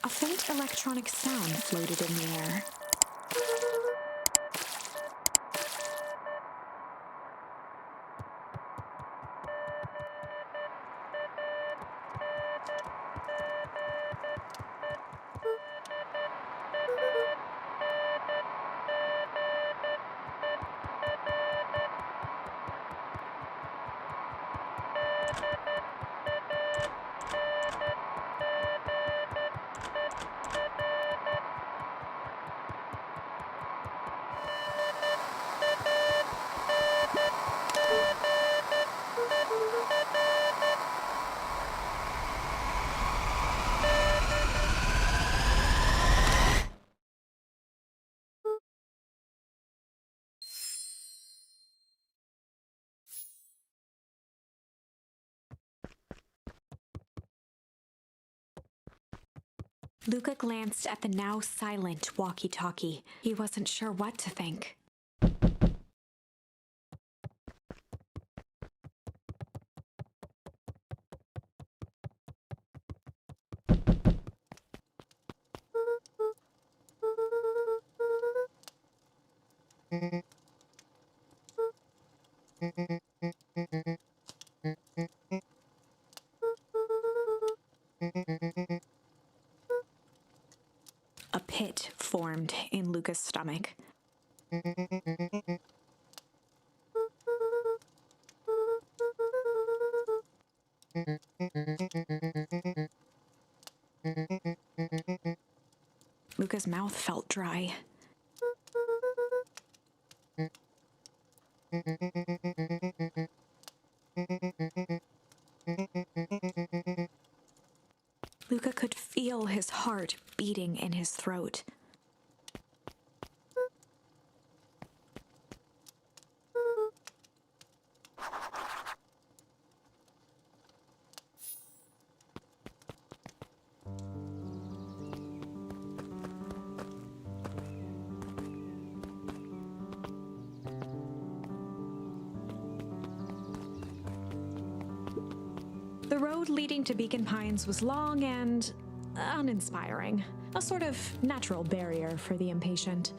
A faint electronic sound floated in the air. Luca glanced at the now silent walkie-talkie. He wasn't sure what to think. A pit formed in Luca's stomach. Luca's mouth felt dry. Luca could feel his heart beating in his throat. The road leading to Beacon Pines was long and uninspiring, a sort of natural barrier for the impatient.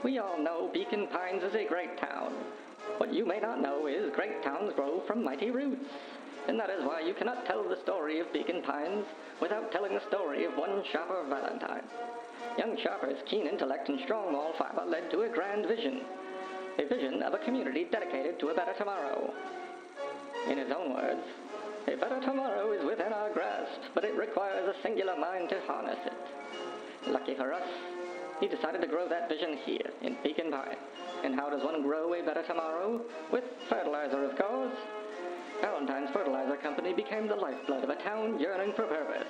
We all know Beacon Pines is a great town. What you may not know is great towns grow from mighty roots. And that is why you cannot tell the story of Beacon Pines without telling the story of one Sharper Valentine. Young Sharper's keen intellect and strong moral fiber led to a grand vision. A vision of a community dedicated to a better tomorrow. In his own words, a better tomorrow is within our grasp, but it requires a singular mind to harness it. Lucky for us, he decided to grow that vision here, in Beacon Pines. And how does one grow a better tomorrow? With fertilizer, of course. Valentine's Fertilizer Company became the lifeblood of a town yearning for purpose.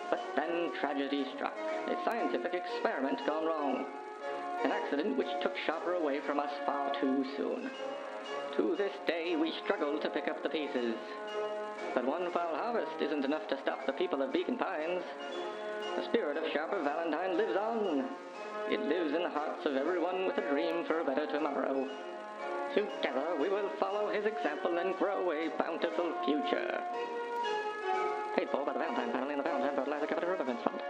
But then tragedy struck, a scientific experiment gone wrong. An accident which took Sharper away from us far too soon. To this day, we struggle to pick up the pieces. But one foul harvest isn't enough to stop the people of Beacon Pines. The spirit of Sharper Valentine lives on. It lives in the hearts of everyone with a dream for a better tomorrow. Together, we will follow his example and grow a bountiful future. Paid for by the Valentine family and the Valentine Fertilizer Company Remembrance Fund.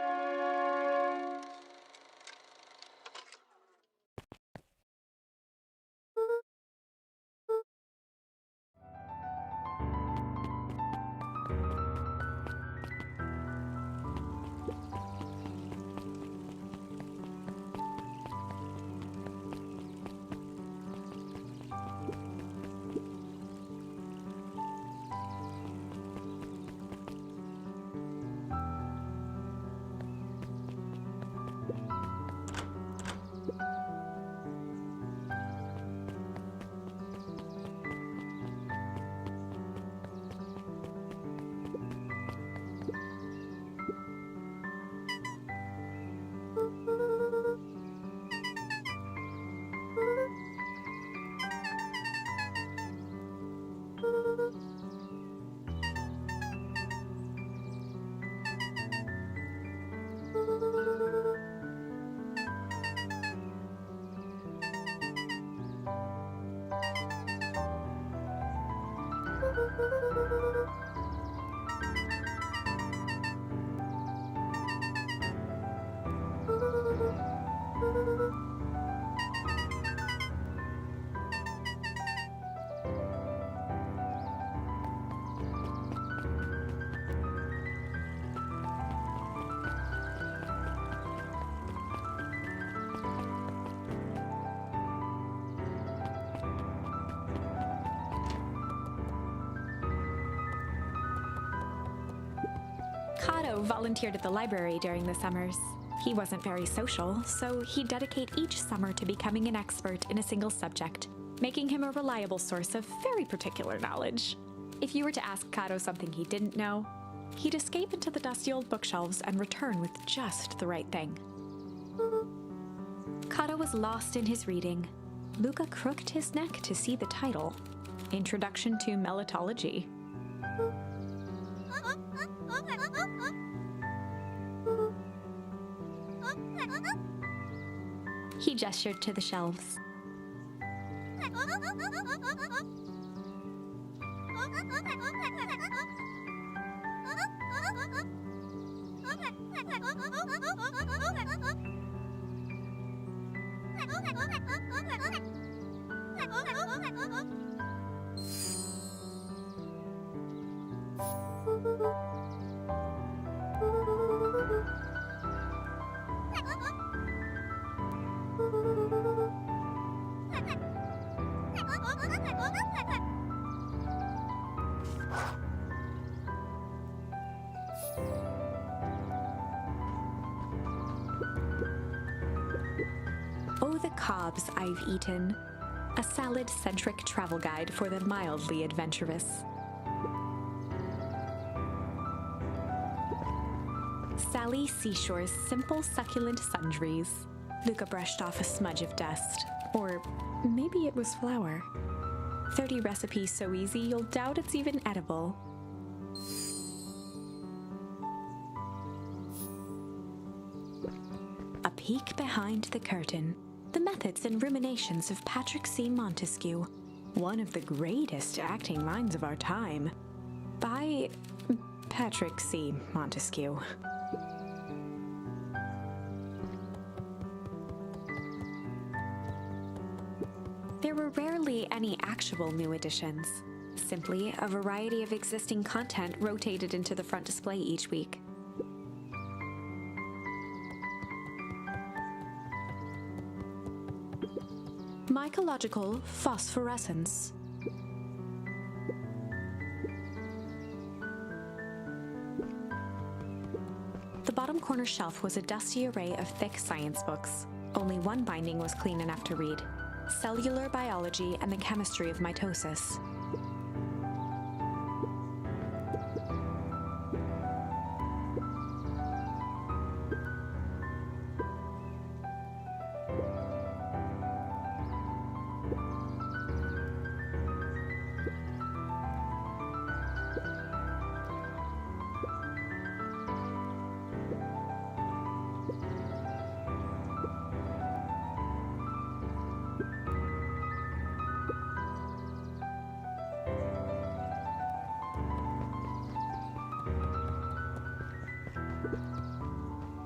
Kato volunteered at the library during the summers. He wasn't very social, so he'd dedicate each summer to becoming an expert in a single subject, making him a reliable source of very particular knowledge. If you were to ask Kato something he didn't know, he'd escape into the dusty old bookshelves and return with just the right thing. Kato was lost in his reading. Luca crooked his neck to see the title, Introduction to Melitology. He gestured to the shelves. Oh, the cobs I've eaten. A salad-centric travel guide for the mildly adventurous. Sally Seashore's simple, succulent sundries. Luca brushed off a smudge of dust. Or maybe it was flour. 30 recipes so easy you'll doubt it's even edible. A peek behind the curtain. The methods and ruminations of Patrick C. Montesquieu, one of the greatest acting minds of our time, by Patrick C. Montesquieu. There were rarely any actual new additions. Simply, a variety of existing content rotated into the front display each week. Mycological phosphorescence. The bottom corner shelf was a dusty array of thick science books. Only one binding was clean enough to read: Cellular Biology and the Chemistry of Mitosis.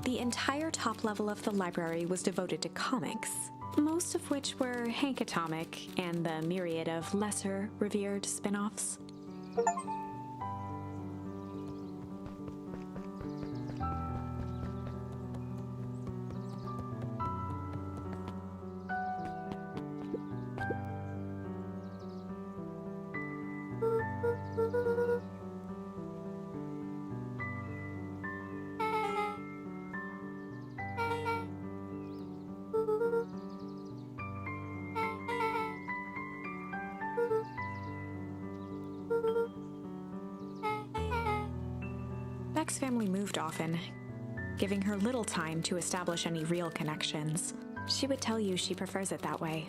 The entire top level of the library was devoted to comics, most of which were Hank Atomic and the myriad of lesser revered spin-offs. Beck's family moved often, giving her little time to establish any real connections. She would tell you she prefers it that way.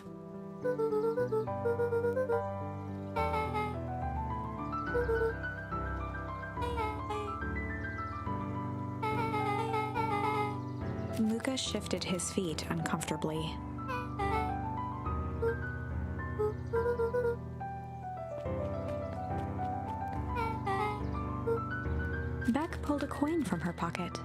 Luca shifted his feet uncomfortably. Beck pulled a coin from her pocket.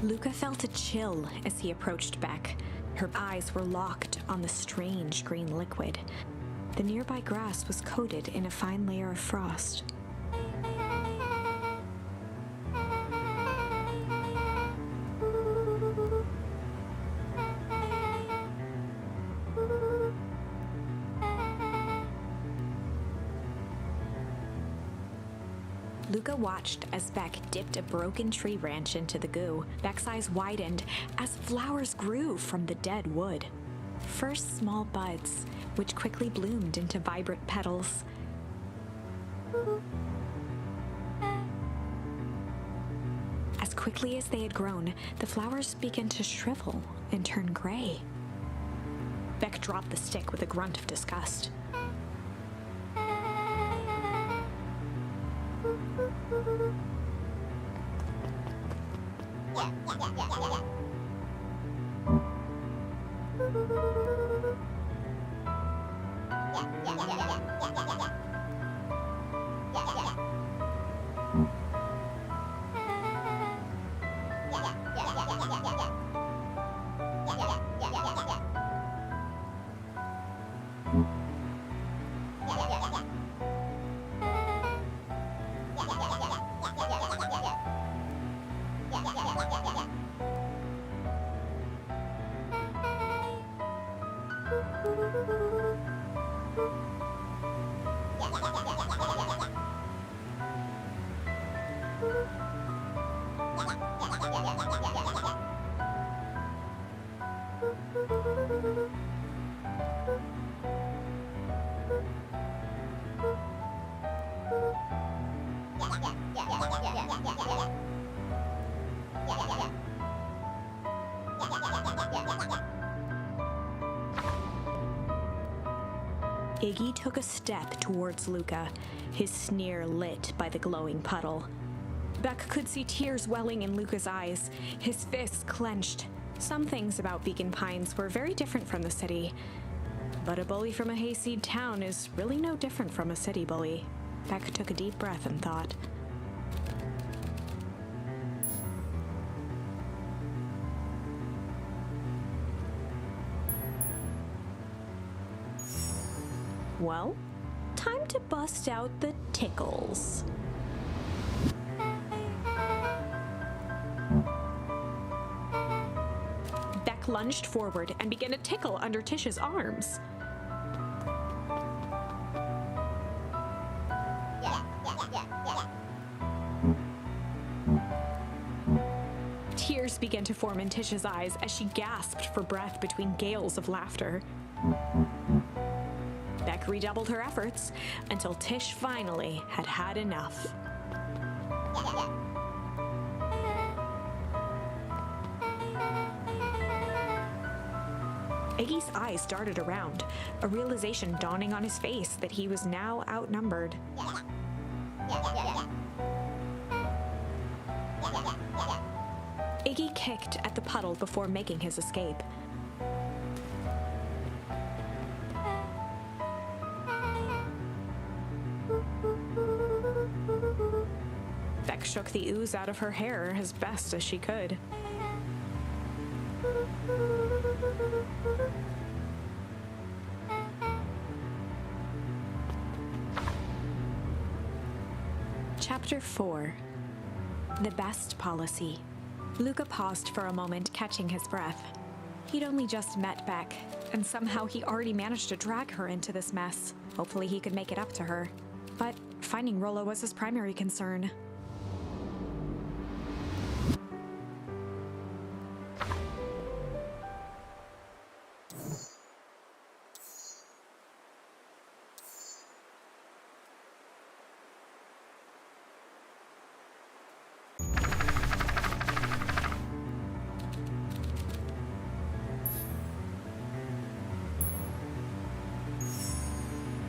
Luca felt a chill as he approached Beck. Her eyes were locked on the strange green liquid. The nearby grass was coated in a fine layer of frost. Luca watched as Beck dipped a broken tree branch into the goo. Beck's eyes widened as flowers grew from the dead wood. First small buds, which quickly bloomed into vibrant petals. As quickly as they had grown, the flowers began to shrivel and turn gray. Beck dropped the stick with a grunt of disgust. Iggy took a step towards Luca, his sneer lit by the glowing puddle. Beck could see tears welling in Luca's eyes, his fists clenched. Some things about Beacon Pines were very different from the city, but a bully from a hayseed town is really no different from a city bully. Beck took a deep breath and thought. Well, time to bust out the tickles. Beck lunged forward and began to tickle under Tish's arms. Tears began to form in Tish's eyes as she gasped for breath between gales of laughter. Beck redoubled her efforts until Tish finally had had enough. Iggy's eyes darted around, a realization dawning on his face that he was now outnumbered. Iggy kicked at the puddle before making his escape. Beck shook the ooze out of her hair as best as she could. Chapter 4. The Best Policy. Luca paused for a moment, catching his breath. He'd only just met Beck, and somehow he already managed to drag her into this mess. Hopefully he could make it up to her. But finding Rollo was his primary concern.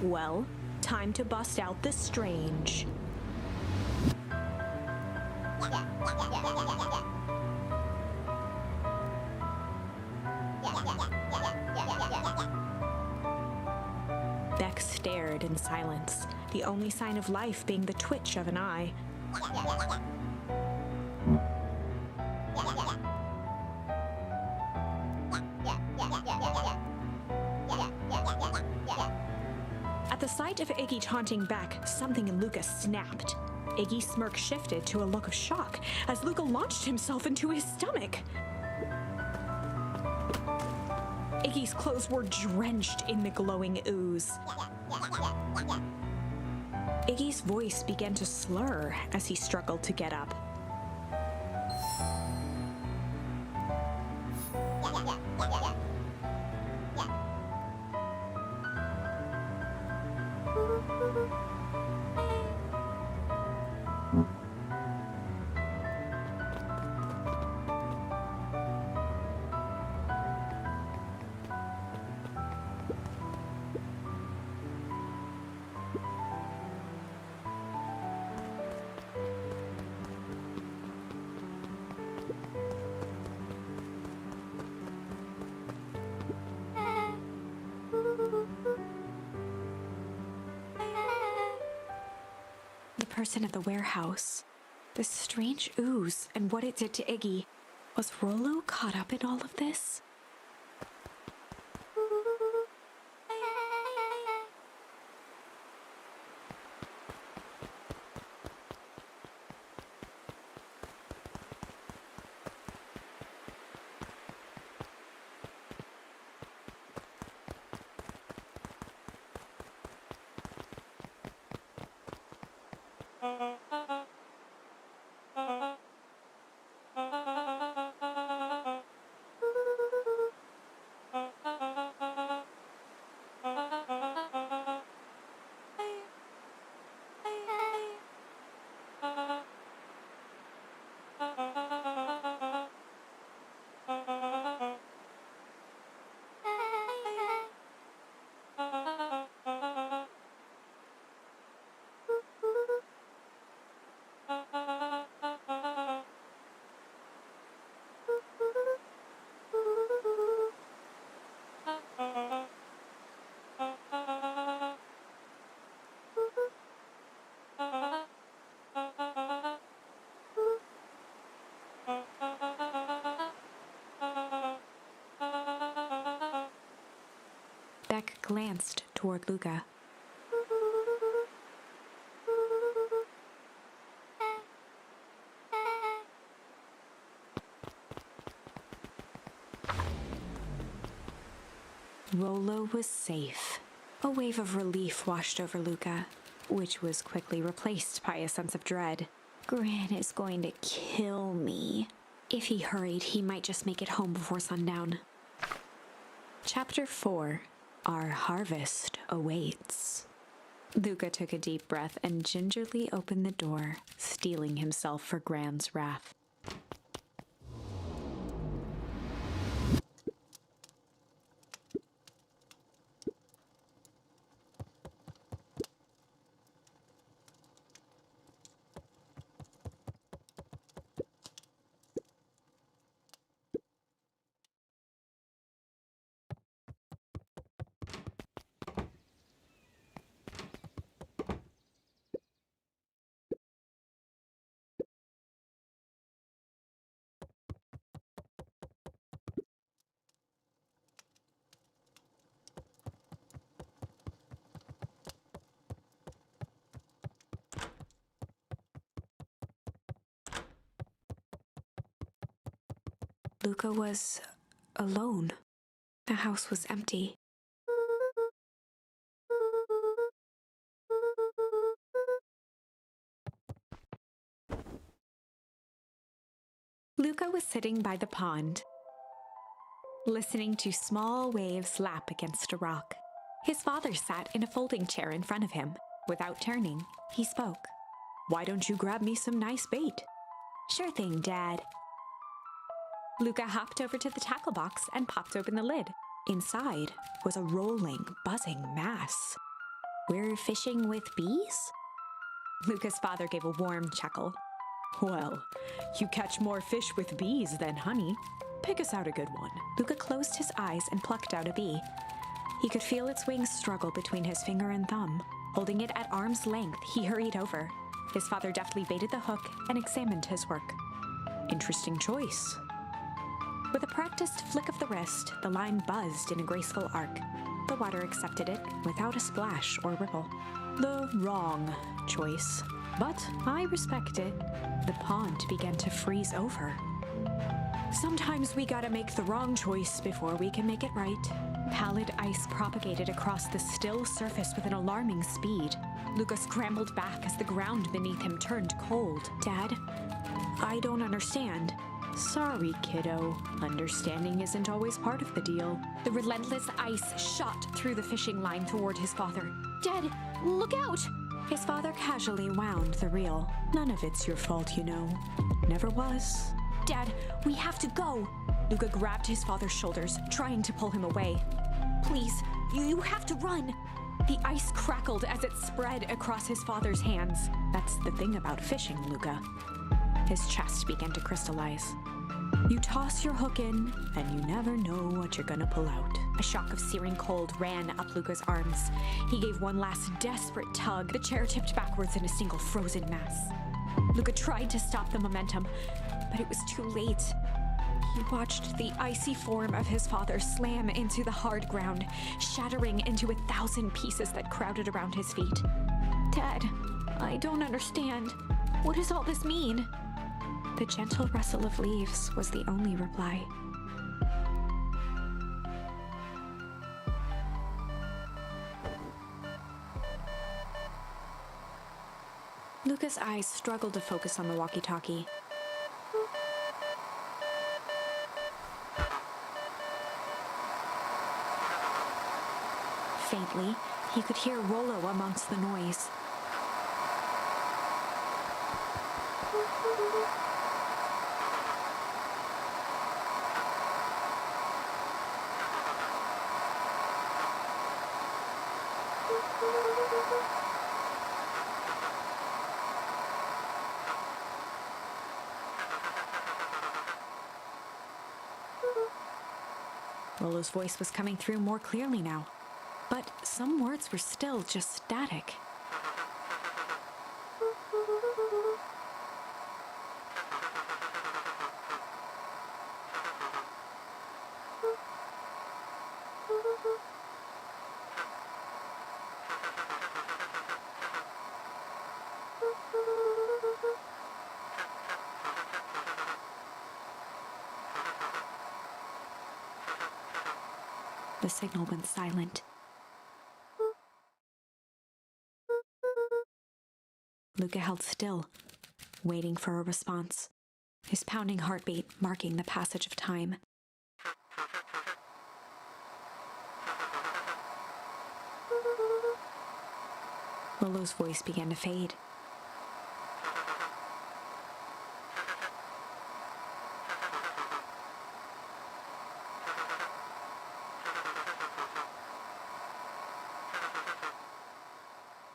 Well, time to bust out the strange. Beck stared in silence, the only sign of life being the twitch of an eye. At the sight of Iggy taunting Beck, something in Luca snapped. Iggy's smirk shifted to a look of shock as Luca launched himself into his stomach. Iggy's clothes were drenched in the glowing ooze. Iggy's voice began to slur as he struggled to get up. The person at the warehouse, this strange ooze and what it did to Iggy. Was Rollo caught up in all of this? Beck glanced toward Luca. Rolo was safe. A wave of relief washed over Luca, which was quickly replaced by a sense of dread. Gran is going to kill me. If he hurried, he might just make it home before sundown. Chapter 4. Our harvest awaits. Luca took a deep breath and gingerly opened the door, steeling himself for Gran's wrath. Luca was alone. The house was empty. Luca was sitting by the pond, listening to small waves lap against a rock. His father sat in a folding chair in front of him. Without turning, he spoke. "Why don't you grab me some nice bait?" "Sure thing, Dad." Luca hopped over to the tackle box and popped open the lid. Inside was a rolling, buzzing mass. "We're fishing with bees?" Luca's father gave a warm chuckle. "Well, you catch more fish with bees than honey. Pick us out a good one." Luca closed his eyes and plucked out a bee. He could feel its wings struggle between his finger and thumb. Holding it at arm's length, he hurried over. His father deftly baited the hook and examined his work. "Interesting choice." With a practiced flick of the wrist, the line buzzed in a graceful arc. The water accepted it without a splash or ripple. The wrong choice, but I respect it. The pond began to freeze over. "Sometimes we gotta make the wrong choice before we can make it right." Pallid ice propagated across the still surface with an alarming speed. Luca scrambled back as the ground beneath him turned cold. "Dad, I don't understand." "Sorry, kiddo. Understanding isn't always part of the deal." The relentless ice shot through the fishing line toward his father. "Dad, look out!" His father casually wound the reel. "None of it's your fault, you know. Never was." "Dad, we have to go." Luca grabbed his father's shoulders, trying to pull him away. "Please, you have to run." The ice crackled as it spread across his father's hands. "That's the thing about fishing, Luca." His chest began to crystallize. "You toss your hook in, and you never know what you're gonna pull out." A shock of searing cold ran up Luca's arms. He gave one last desperate tug. The chair tipped backwards in a single frozen mass. Luca tried to stop the momentum, but it was too late. He watched the icy form of his father slam into the hard ground, shattering into 1,000 pieces that crowded around his feet. "Dad, I don't understand. What does all this mean?" The gentle rustle of leaves was the only reply. Luca's eyes struggled to focus on the walkie-talkie. Faintly, he could hear Rollo amongst the noise. Rollo's voice was coming through more clearly now, but some words were still just static. The signal went silent. Luca held still, waiting for a response, his pounding heartbeat marking the passage of time. Rollo's voice began to fade.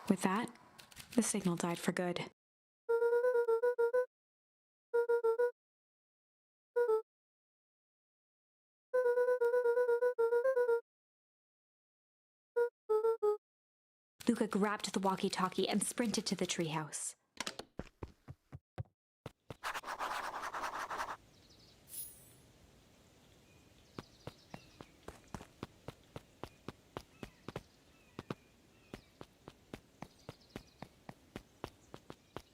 With that, the signal died for good. Luca grabbed the walkie-talkie and sprinted to the treehouse.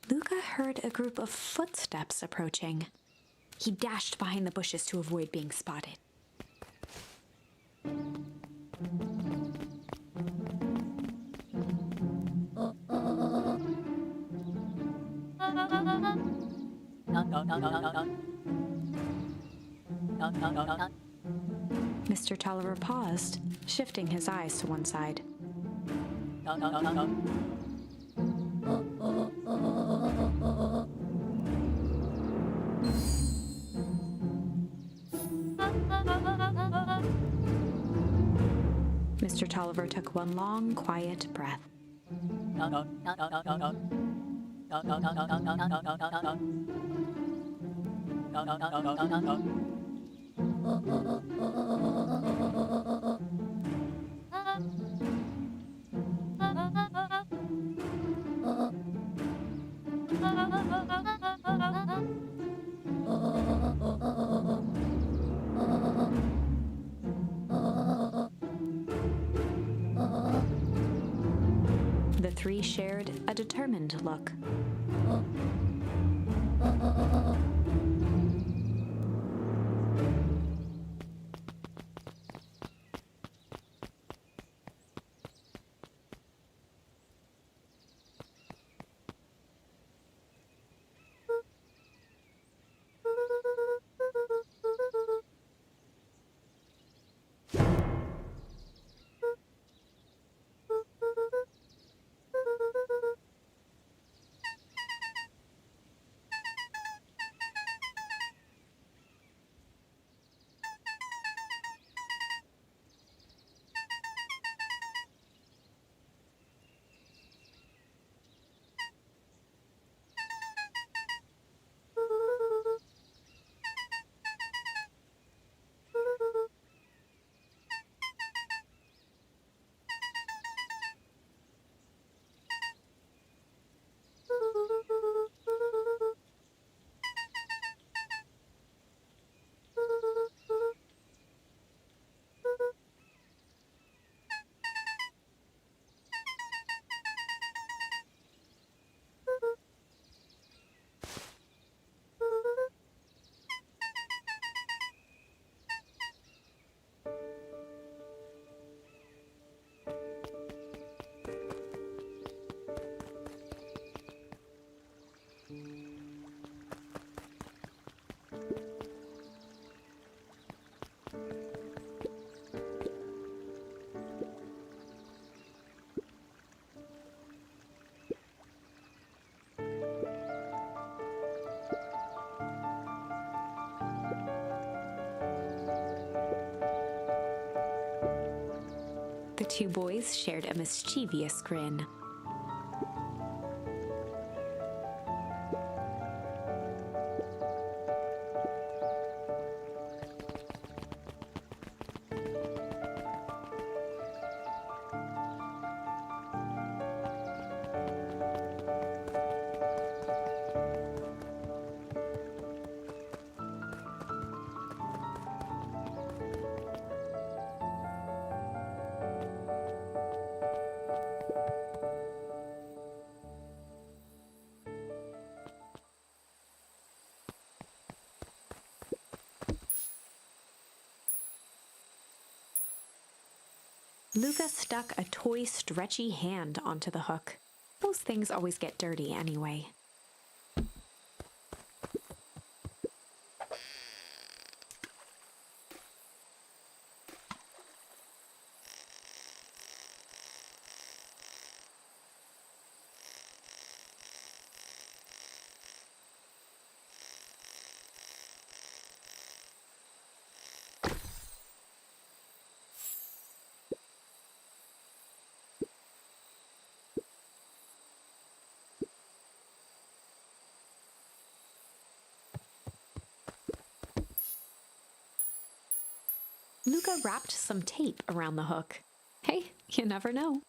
Luca heard a group of footsteps approaching. He dashed behind the bushes to avoid being spotted. Mr. Tolliver paused, shifting his eyes to one side. Mr. Tolliver took one long, quiet breath. The three shared a determined look. The two boys shared a mischievous grin. Luca stuck a toy stretchy hand onto the hook. Those things always get dirty anyway. Luca wrapped some tape around the hook. Hey, you never know.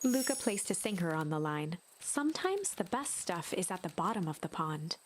Luca placed a sinker on the line. Sometimes the best stuff is at the bottom of the pond.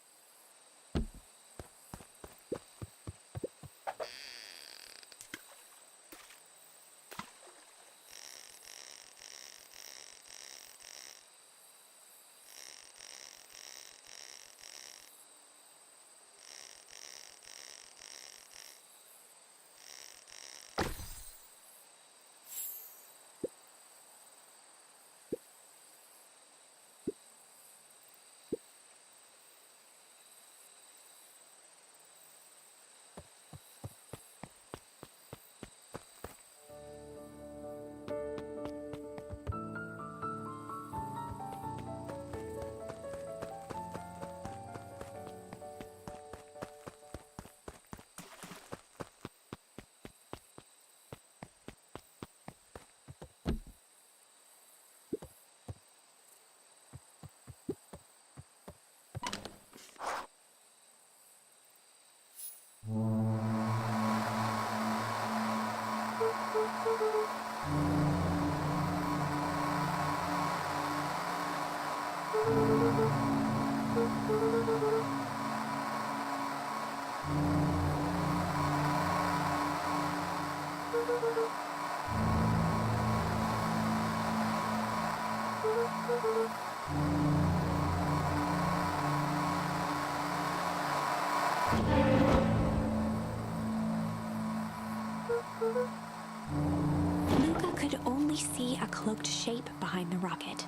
Luca could only see a cloaked shape behind the rocket.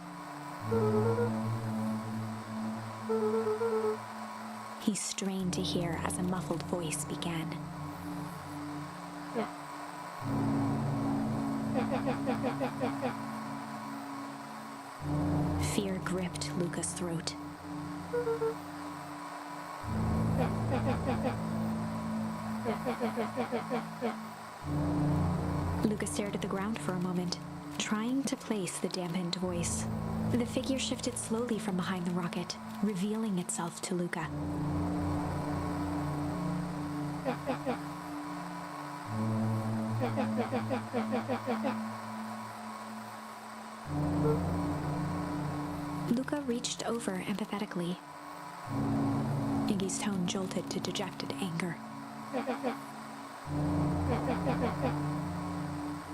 He strained to hear as a muffled voice began. Fear gripped Luca's throat. Luca stared at the ground for a moment, trying to place the dampened voice. The figure shifted slowly from behind the rocket, revealing itself to Luca. Luca reached over empathetically. Iggy's tone jolted to dejected anger.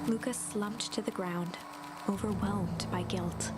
Luca slumped to the ground, overwhelmed by guilt.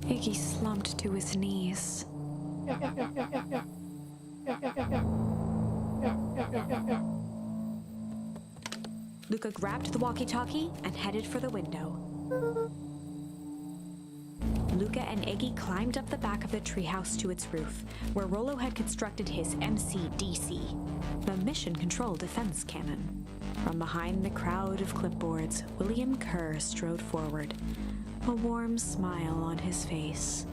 Iggy slumped to his knees. Luca grabbed the walkie-talkie and headed for the window. Luca and Iggy climbed up the back of the treehouse to its roof, where Rollo had constructed his MCDC, the Mission Control Defense Cannon. From behind the crowd of clipboards, William Kerr strode forward, a warm smile on his face.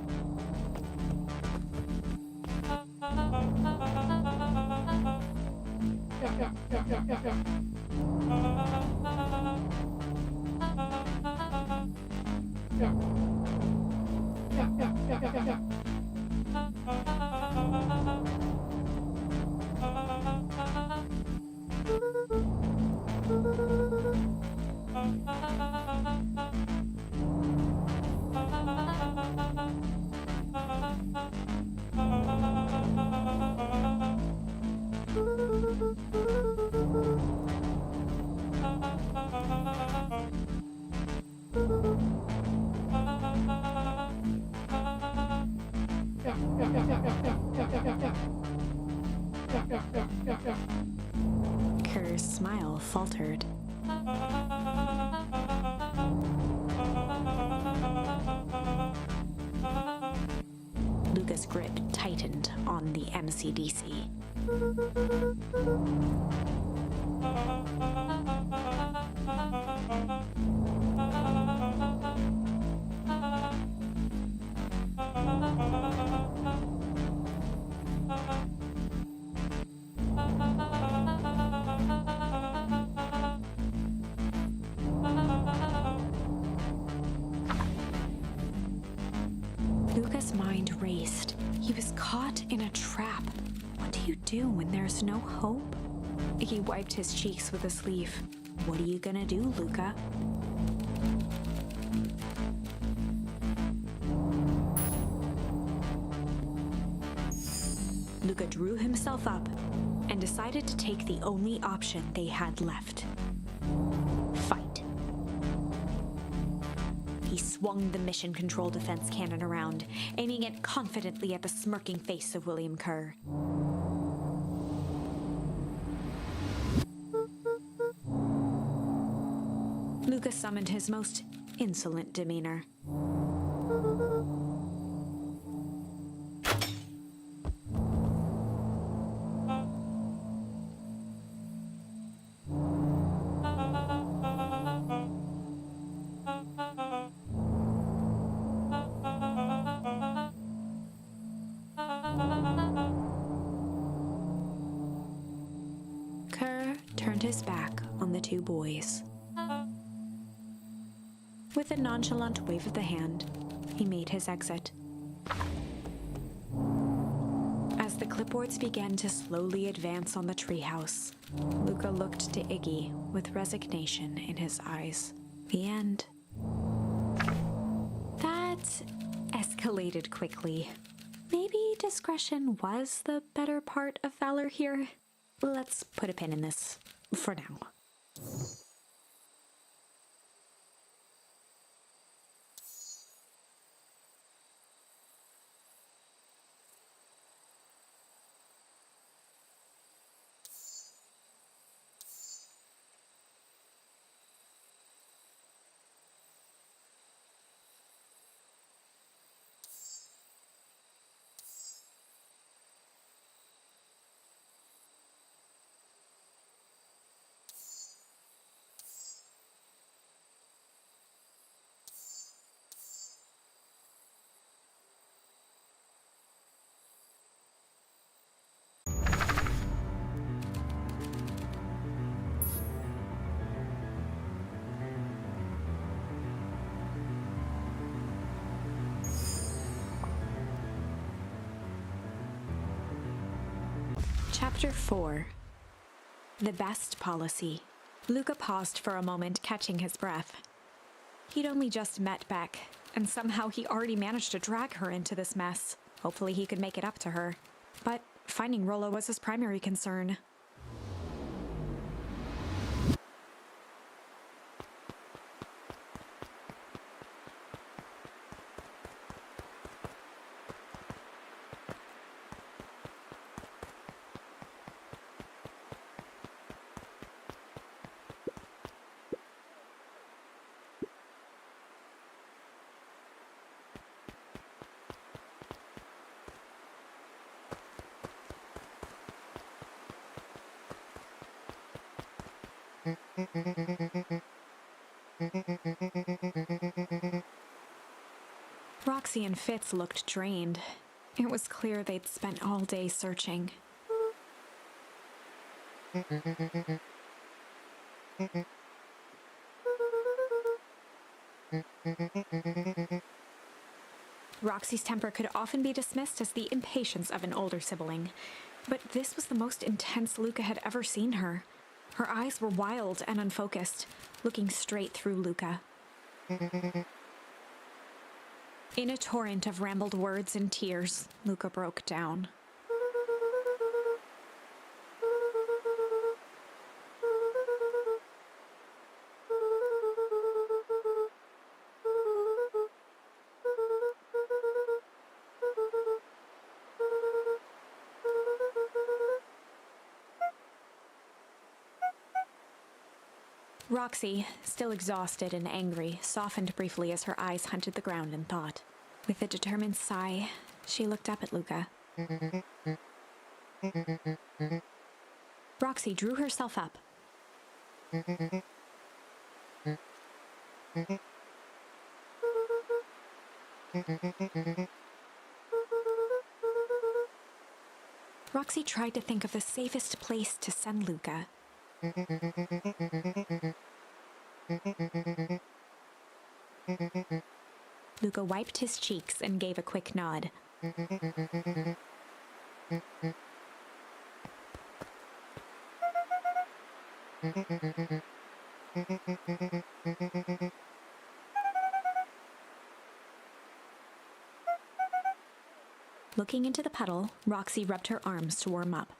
Kerr's smile faltered. Luca's grip tightened on the MCDC. Luca's mind raced. He was caught in a trap. What do you do when there's no hope? He wiped his cheeks with a sleeve. What are you gonna do, Luca? Luca drew himself up and decided to take the only option they had left. Fight. He swung the mission control defense cannon around, aiming it confidently at the smirking face of William Kerr. Luca summoned his most insolent demeanor. Kerr turned his back on the two boys. With a nonchalant wave of the hand, he made his exit. As the clipboards began to slowly advance on the treehouse, Luca looked to Iggy with resignation in his eyes. The end. That escalated quickly. Maybe discretion was the better part of valor here. Let's put a pin in this for now. Chapter 4. The Best Policy. Luca paused for a moment, catching his breath. He'd only just met Beck, and somehow he already managed to drag her into this mess. Hopefully he could make it up to her. But finding Rollo was his primary concern. Roxy and Fitz looked drained. It was clear they'd spent all day searching. Roxy's temper could often be dismissed as the impatience of an older sibling, but this was the most intense Luca had ever seen her. Her eyes were wild and unfocused, looking straight through Luca. In a torrent of rambled words and tears, Luca broke down. Roxy, still exhausted and angry, softened briefly as her eyes hunted the ground in thought. With a determined sigh, she looked up at Luca. Roxy drew herself up. Roxy tried to think of the safest place to send Luca. Luca wiped his cheeks and gave a quick nod. Looking into the puddle, Roxy rubbed her arms to warm up.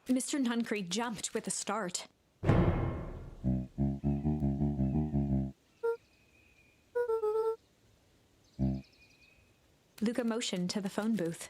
Mr. Nuncreed jumped with a start. Luca motioned to the phone booth.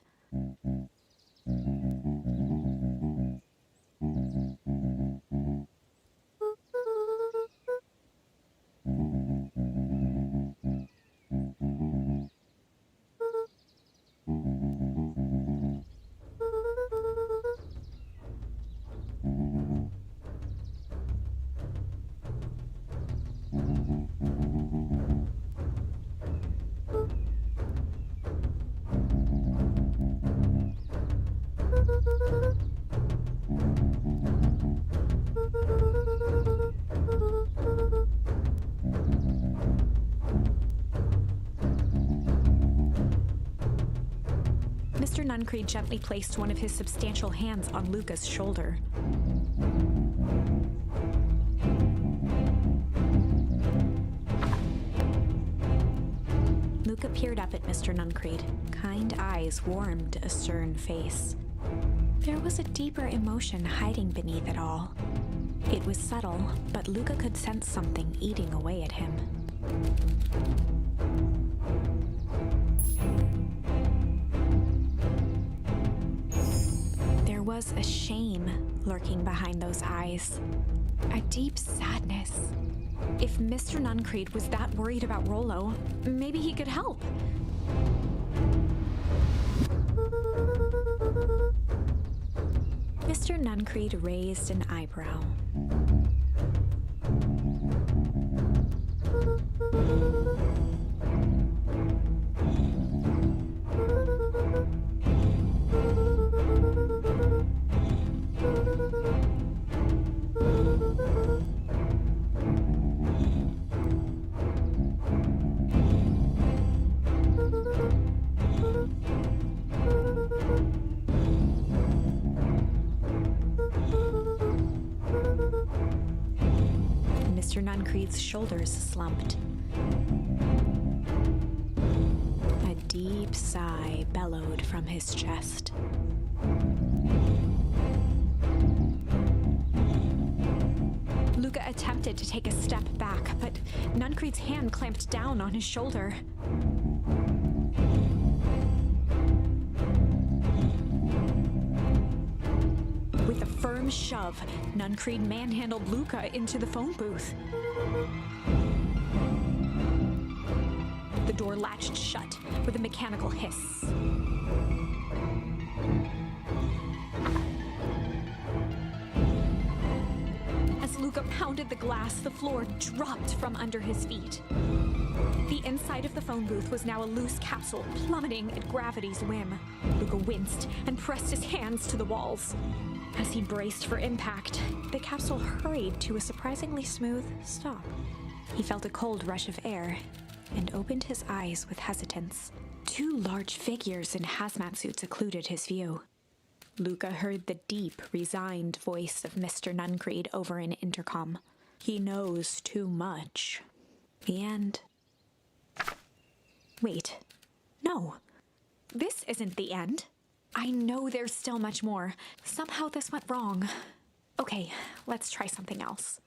Mr. Nuncreed gently placed one of his substantial hands on Luca's shoulder. Luca peered up at Mr. Nuncreed. Kind eyes warmed a stern face. There was a deeper emotion hiding beneath it all. It was subtle, but Luca could sense something eating away at him. There was a shame lurking behind those eyes. A deep sadness. If Mr. Nuncreed was that worried about Rollo, maybe he could help. Mr. Nuncreed raised an eyebrow. Mr. Nuncreed's shoulders slumped. A deep sigh bellowed from his chest. Luca attempted to take a step back, but Nuncreed's hand clamped down on his shoulder. With a firm shove, Nuncreed manhandled Luca into the phone booth. The door latched shut with a mechanical hiss. As Luca pounded the glass, the floor dropped from under his feet. The inside of the phone booth was now a loose capsule plummeting at gravity's whim. Luca winced and pressed his hands to the walls. As he braced for impact, the capsule hurried to a surprisingly smooth stop. He felt a cold rush of air and opened his eyes with hesitance. Two large figures in hazmat suits occluded his view. Luca heard the deep, resigned voice of Mr. Nuncreed over an intercom. He knows too much. The end. Wait. No. This isn't the end. I know there's still much more. Somehow this went wrong. Okay, let's try something else.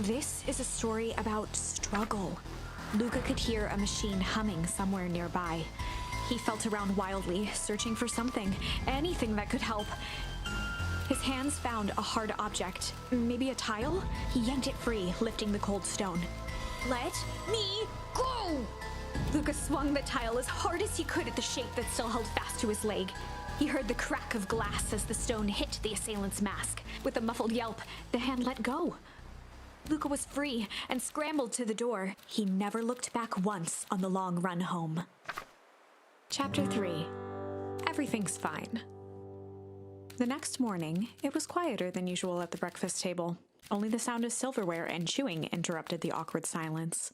This is a story about struggle. Luca could hear a machine humming somewhere nearby. He felt around wildly, searching for something, anything that could help. His hands found a hard object, maybe a tile? He yanked it free, lifting the cold stone. Let me go! Luca swung the tile as hard as he could at the shape that still held fast to his leg. He heard the crack of glass as the stone hit the assailant's mask. With a muffled yelp, the hand let go. Luca was free and scrambled to the door. He never looked back once on the long run home. Chapter 3. Everything's fine. The next morning, it was quieter than usual at the breakfast table. Only the sound of silverware and chewing interrupted the awkward silence.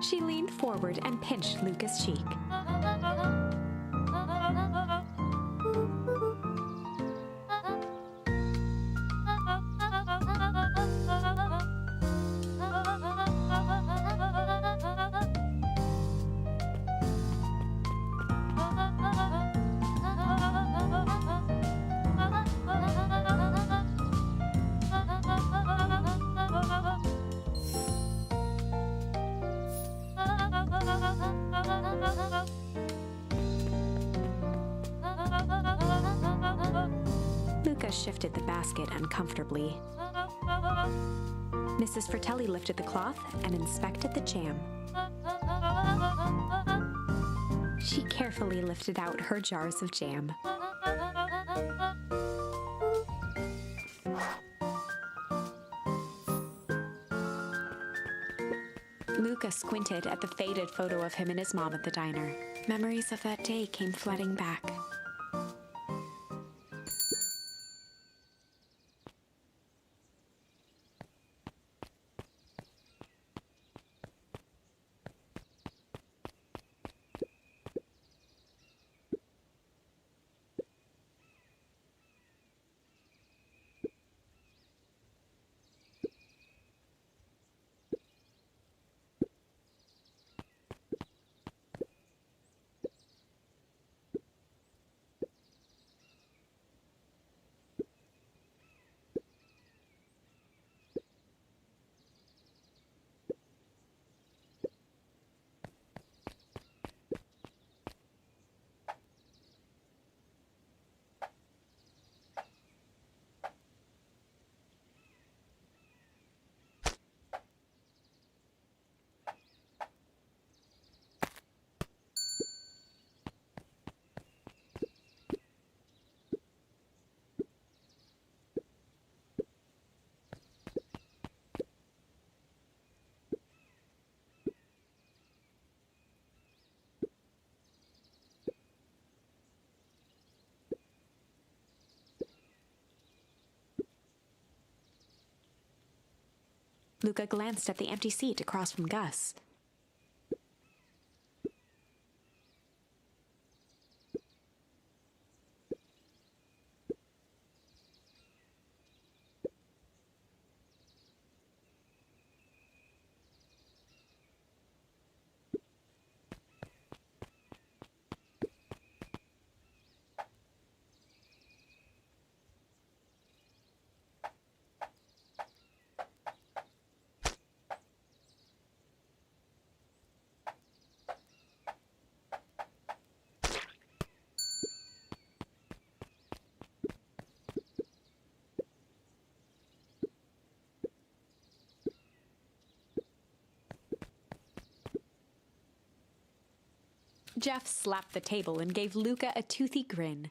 She leaned forward and pinched Luca's cheek. Luca shifted the basket uncomfortably. Mrs. Fratelli lifted the cloth and inspected the jam. She carefully lifted out her jars of jam. Luca squinted at the faded photo of him and his mom at the diner. Memories of that day came flooding back. Luca glanced at the empty seat across from Gus. Jeff slapped the table and gave Luca a toothy grin.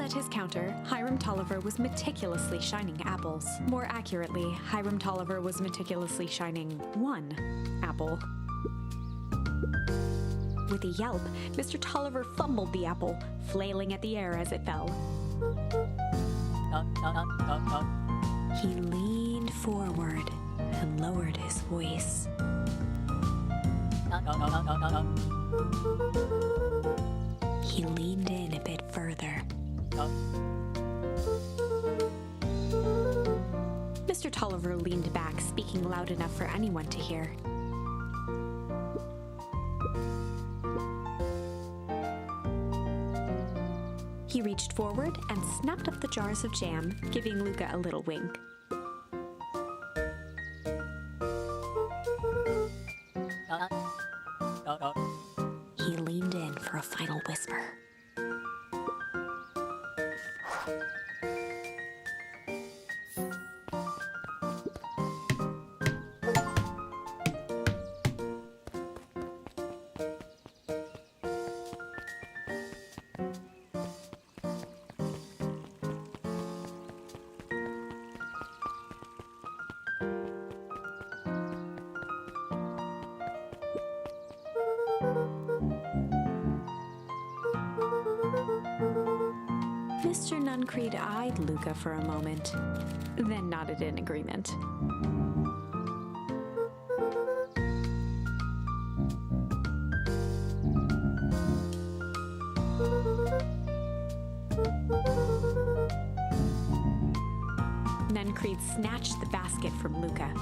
At his counter, Hiram Tolliver was meticulously shining apples. More accurately, Hiram Tolliver was meticulously shining one apple. With a yelp, Mr. Tolliver fumbled the apple, flailing at the air as it fell. He leaned forward and lowered his voice. He leaned in a bit further. Mr. Tolliver leaned back, speaking loud enough for anyone to hear. He reached forward and snapped up the jars of jam, giving Luca a little wink. He leaned in for a final whisper. Mr. Nuncreed eyed Luca for a moment, then nodded in agreement. Nuncreed snatched the basket from Luca.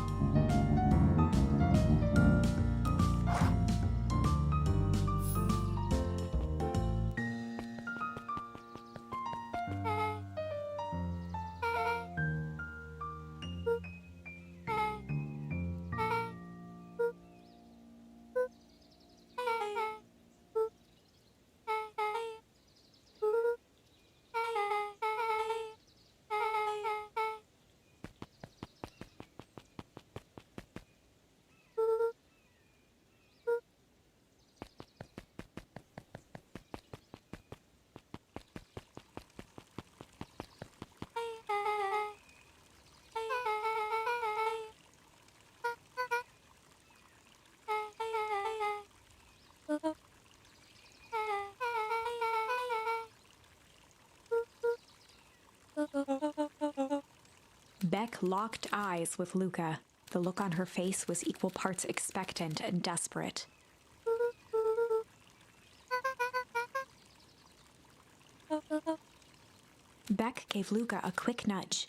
Beck locked eyes with Luca. The look on her face was equal parts expectant and desperate. Beck gave Luca a quick nudge.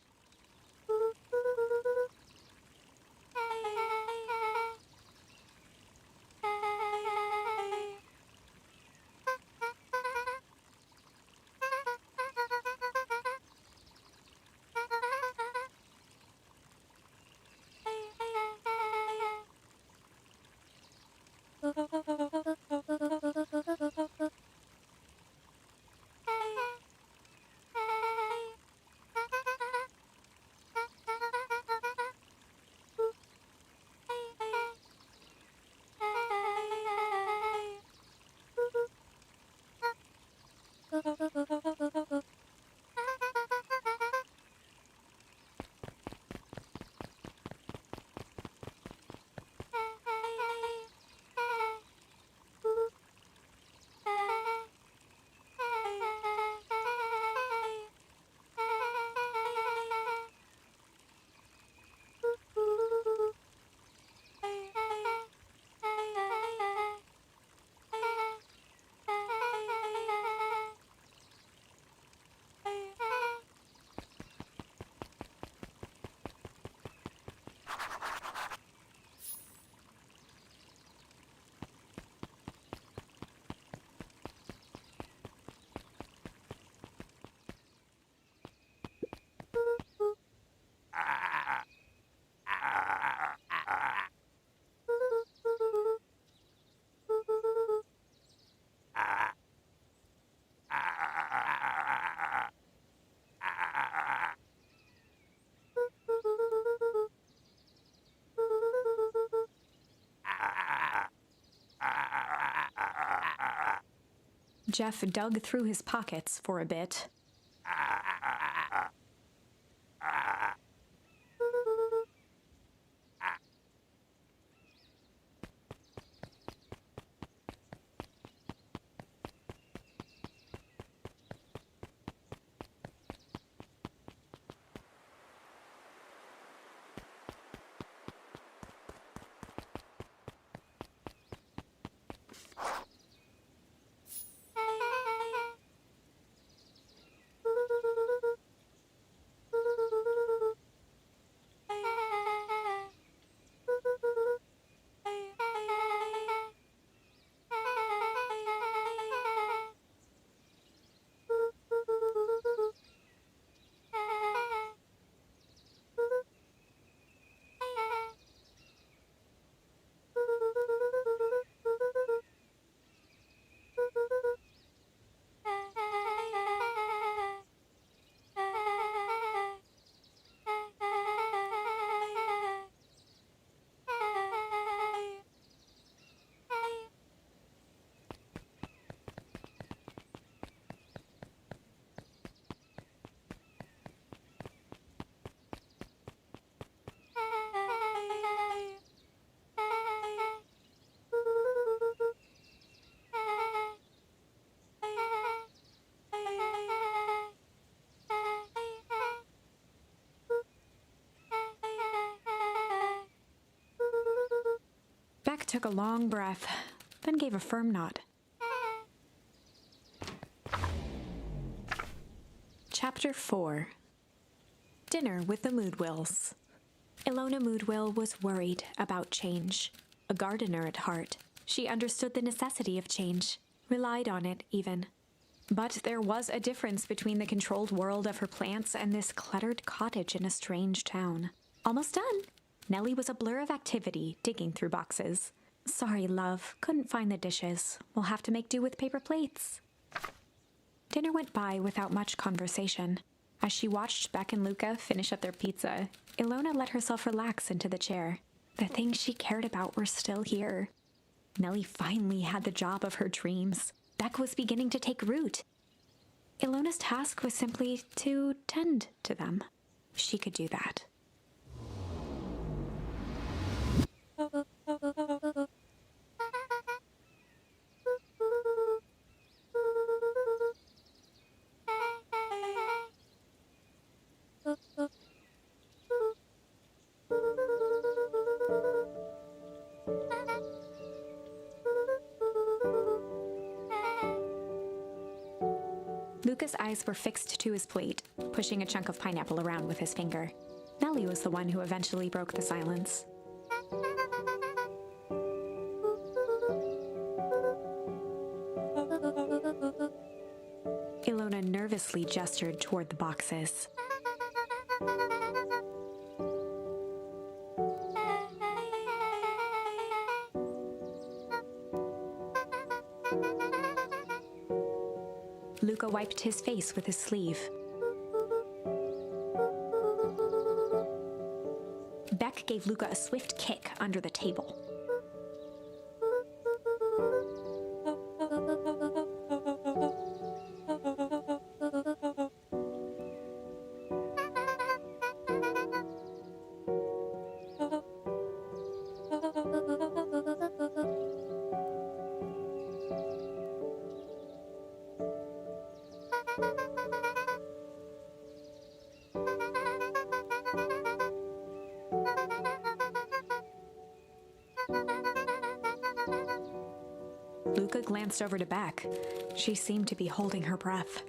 Jeff dug through his pockets for a bit. Beck took a long breath, then gave a firm nod. Chapter 4. Dinner with the Moodwills. Ilona Moodwill was worried about change. A gardener at heart, she understood the necessity of change, relied on it even. But there was a difference between the controlled world of her plants and this cluttered cottage in a strange town. Almost done. Nellie was a blur of activity, digging through boxes. Sorry, love, couldn't find the dishes. We'll have to make do with paper plates. Dinner went by without much conversation. As she watched Beck and Luca finish up their pizza, Ilona let herself relax into the chair. The things she cared about were still here. Nellie finally had the job of her dreams. Beck was beginning to take root. Ilona's task was simply to tend to them. She could do that. Luca's eyes were fixed to his plate, pushing a chunk of pineapple around with his finger. Nellie was the one who eventually broke the silence. Ilona nervously gestured toward the boxes. Luca wiped his face with his sleeve. Beck gave Luca a swift kick under the table. Luca glanced over to Beck. She seemed to be holding her breath.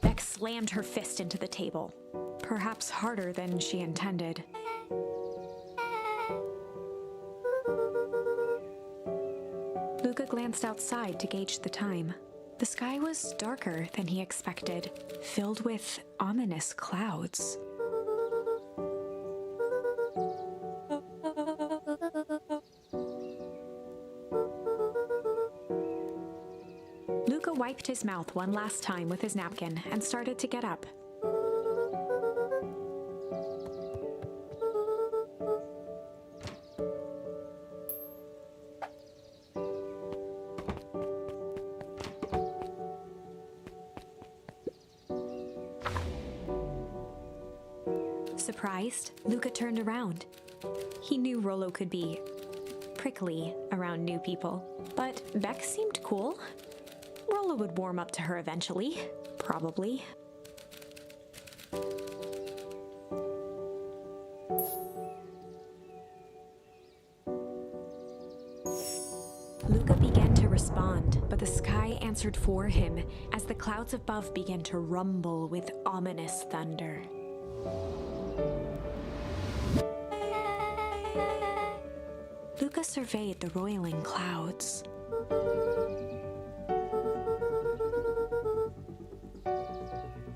Beck slammed her fist into the table, perhaps harder than she intended. Luca glanced outside to gauge the time. The sky was darker than he expected, filled with ominous clouds. Luca wiped his mouth one last time with his napkin and started to get up. Surprised, Luca turned around. He knew Rollo could be prickly around new people, but Beck seemed cool. Rollo would warm up to her eventually, probably. Luca began to respond, but the sky answered for him as the clouds above began to rumble with ominous thunder. Luca surveyed the roiling clouds.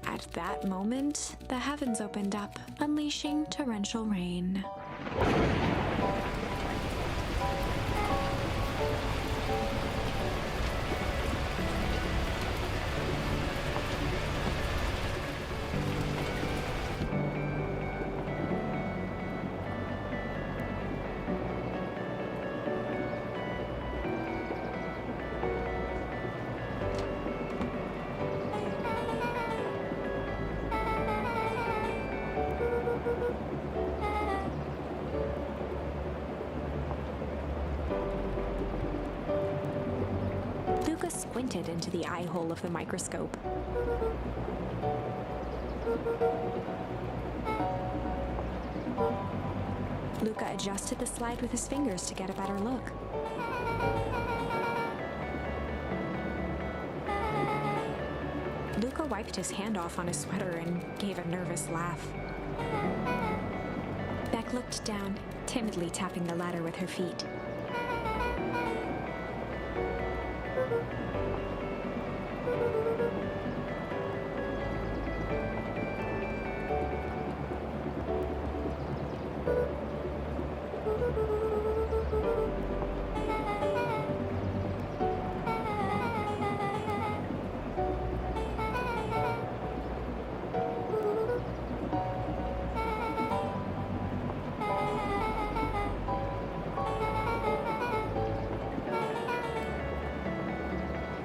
At that moment, the heavens opened up, unleashing torrential rain. Luca squinted into the eye hole of the microscope. Luca adjusted the slide with his fingers to get a better look. Luca wiped his hand off on his sweater and gave a nervous laugh. Beck looked down, timidly tapping the ladder with her feet.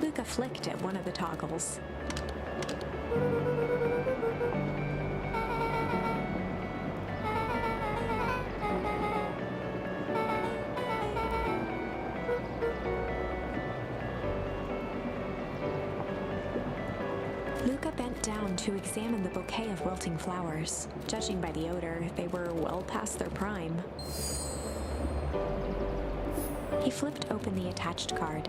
Luca flicked at one of the toggles. Luca bent down to examine the bouquet of wilting flowers. Judging by the odor, they were well past their prime. He flipped open the attached card.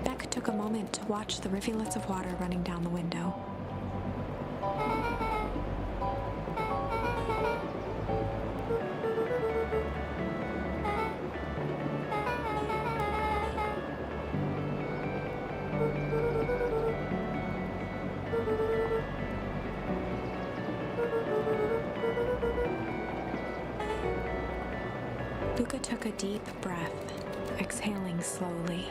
Beck took a moment to watch the rivulets of water running down the window. Luca took a deep breath, exhaling slowly.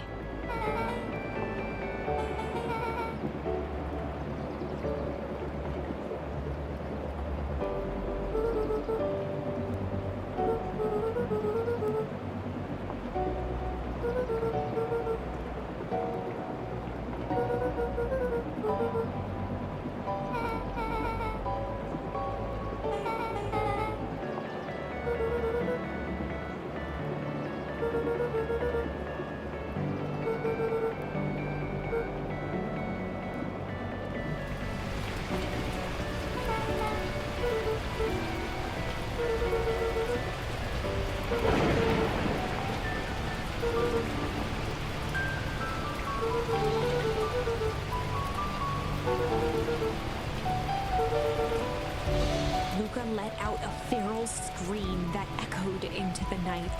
Luca let out a feral scream that echoed into the night.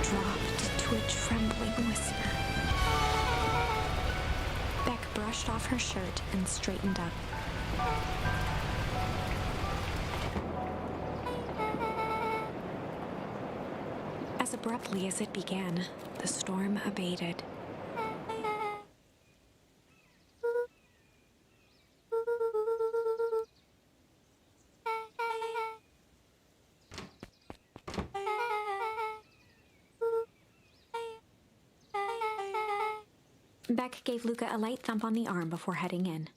Dropped to a trembling whisper. Beck brushed off her shirt and straightened up. As abruptly as it began, the storm abated. Beck gave Luca a light thump on the arm before heading in.